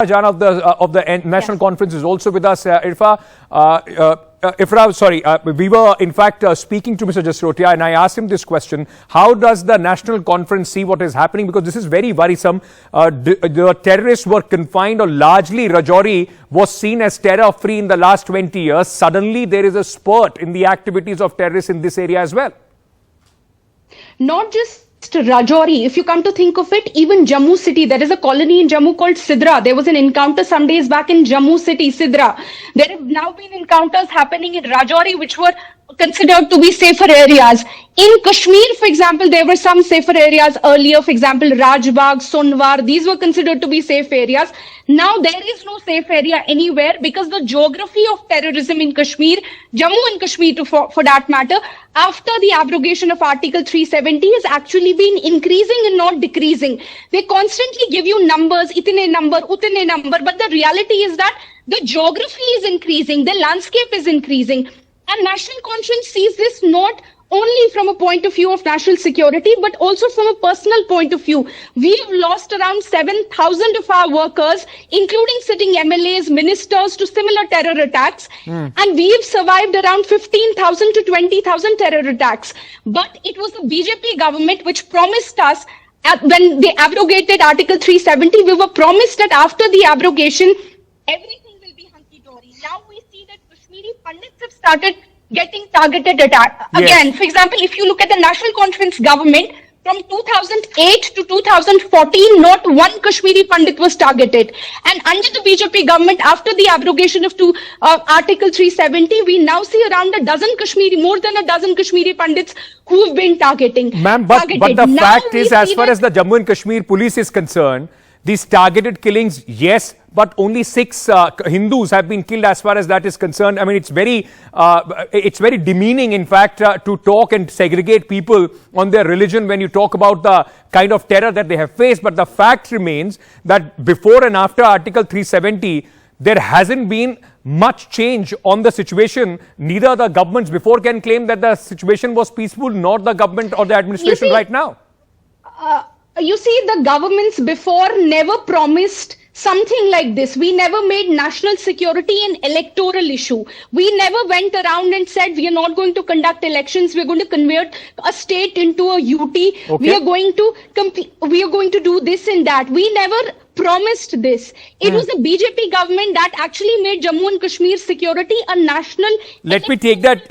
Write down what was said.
Jan of the National Conference is also with us. Ifra, we were in fact speaking to Mr. Jasrotia, and I asked him this question: how does the National Conference see what is happening? Because this is very worrisome. The terrorists were confined, or largely Rajouri was seen as terror-free in the last 20 years. Suddenly, there is a spurt in the activities of terrorists in this area as well. Not just Rajouri, if you come to think of it, even Jammu city, there is a colony in Jammu called Sidra. There was an encounter some days back in Jammu city, Sidra. There have now been encounters happening in Rajouri, which were considered to be safer areas. In Kashmir, for example, there were some safer areas earlier. For example, Rajbagh, Sonwar, these were considered to be safe areas. Now there is no safe area anywhere because the geography of terrorism in Kashmir, Jammu and Kashmir for that matter, after the abrogation of Article 370 has actually been increasing and not decreasing. They constantly give you numbers, itne number, utne number, but the reality is that the geography is increasing, the landscape is increasing. And National Conference sees this not only from a point of view of national security, but also from a personal point of view. We've lost around 7,000 of our workers, including sitting MLAs, ministers, to similar terror attacks. And we've survived around 15,000 to 20,000 terror attacks. But it was the BJP government which promised us, when they abrogated Article 370, we were promised that after the abrogation, everything will be hunky dory. Now we see that Kashmiri Pandits have started getting targeted attack. Again, for example, if you look at the National Conference government, from 2008 to 2014, not one Kashmiri Pandit was targeted. And under the BJP government, after the abrogation of Article 370, we now see around more than a dozen Kashmiri Pandits who have been targeting. Ma'am, but the fact is, as far as the Jammu and Kashmir police is concerned, these targeted killings, yes, but only 6 Hindus have been killed as far as that is concerned. I mean, it's very demeaning, in fact, to talk and segregate people on their religion when you talk about the kind of terror that they have faced. But the fact remains that before and after Article 370, there hasn't been much change on the situation. Neither the governments before can claim that the situation was peaceful, nor the government or the administration right now. You see, the governments before never promised something like this. We never made national security an electoral issue. We never went around and said we are not going to conduct elections. We are going to convert a state into a UT. Okay. We are going to do this and that. We never promised this. It was the BJP government that actually made Jammu and Kashmir security a national. Let me take that